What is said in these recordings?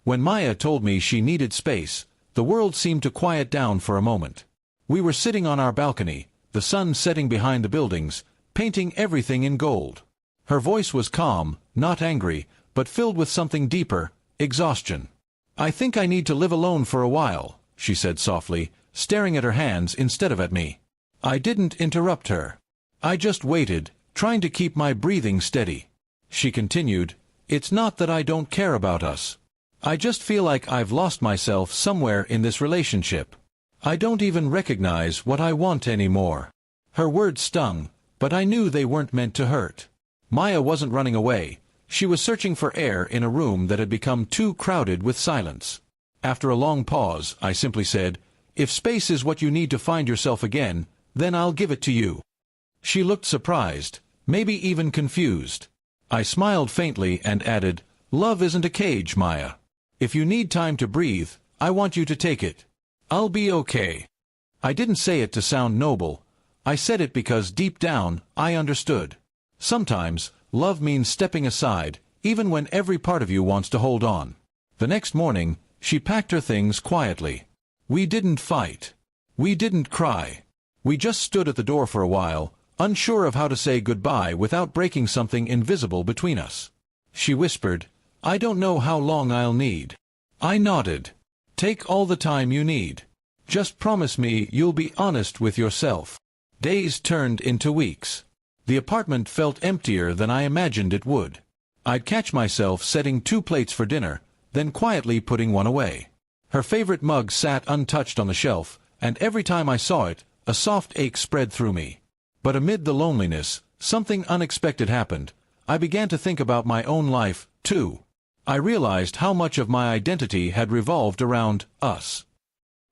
When Maya told me she needed space, the world seemed to quiet down for a moment. We were sitting on our balcony, the sun setting behind the buildings, painting everything in gold. Her voice was calm, not angry, but filled with something deeper, exhaustion. "I think I need to live alone for a while," she said softly, staring at her hands instead of at me. I didn't interrupt her. I just waited, trying to keep my breathing steady. She continued, "It's not that I don't care about us. I just feel like I've lost myself somewhere in this relationship. I don't even recognize what I want anymore." Her words stung, but I knew they weren't meant to hurt. Maya wasn't running away. She was searching for air in a room that had become too crowded with silence. After a long pause, I simply said, "If space is what you need to find yourself again, then I'll give it to you." She looked surprised, maybe even confused. I smiled faintly and added, "Love isn't a cage, Maya. If you need time to breathe, I want you to take it. I'll be okay." I didn't say it to sound noble. I said it because deep down, I understood. Sometimes, love means stepping aside, even when every part of you wants to hold on. The next morning, she packed her things quietly. We didn't fight. We didn't cry. We just stood at the door for a while, unsure of how to say goodbye without breaking something invisible between us. She whispered, "I don't know how long I'll need." I nodded. "Take all the time you need. Just promise me you'll be honest with yourself." Days turned into weeks. The apartment felt emptier than I imagined it would. I'd catch myself setting 2 plates for dinner, then quietly putting one away. Her favorite mug sat untouched on the shelf, and every time I saw it, a soft ache spread through me. But amid the loneliness, something unexpected happened. I began to think about my own life, too. I realized how much of my identity had revolved around us.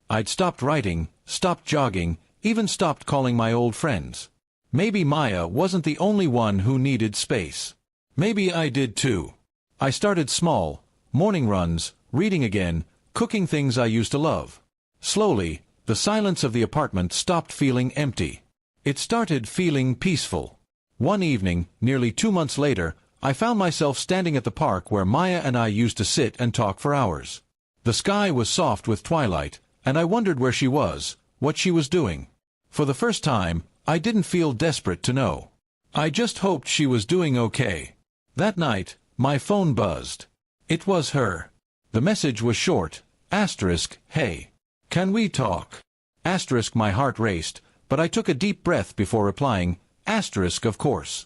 I'd stopped writing, stopped jogging, even stopped calling my old friends. Maybe Maya wasn't the only one who needed space. Maybe I did too. I started small, morning runs, reading again, cooking things I used to love. Slowly, the silence of the apartment stopped feeling empty. It started feeling peaceful. One evening, nearly 2 months later, I found myself standing at the park where Maya and I used to sit and talk for hours. The sky was soft with twilight, and I wondered where she was, what she was doing. For the first time, I didn't feel desperate to know. I just hoped she was doing okay. That night, my phone buzzed. It was her. The message was short, "Hey. Can we talk?" My heart raced, but I took a deep breath before replying, "Of course."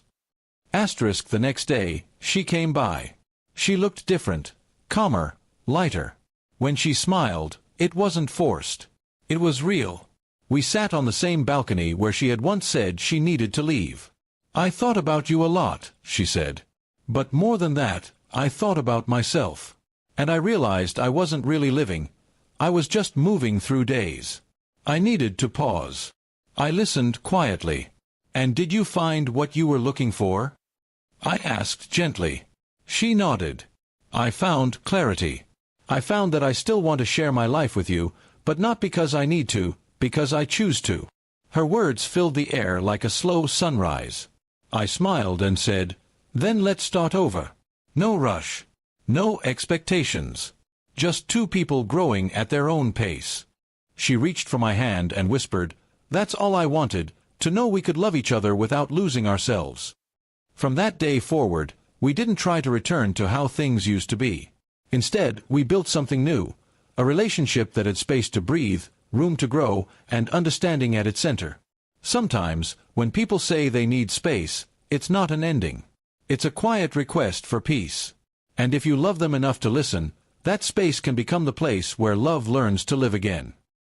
The next day, she came by. She looked different, calmer, lighter. When she smiled, it wasn't forced. It was real. We sat on the same balcony where she had once said she needed to leave. "I thought about you a lot," she said. "But more than that, I thought about myself. And I realized I wasn't really living. I was just moving through days. I needed to pause." I listened quietly. "And did you find what you were looking for?" I asked gently. She nodded. "I found clarity. I found that I still want to share my life with you, but not because I need to, because I choose to." Her words filled the air like a slow sunrise. I smiled and said, "Then let's start over. No rush. No expectations. Just 2 people growing at their own pace." She reached for my hand and whispered, "That's all I wanted, to know we could love each other without losing ourselves." From that day forward, we didn't try to return to how things used to be. Instead, we built something new, a relationship that had space to breathe, room to grow, and understanding at its center. Sometimes, when people say they need space, it's not an ending. It's a quiet request for peace. And if you love them enough to listen, that space can become the place where love learns to live again.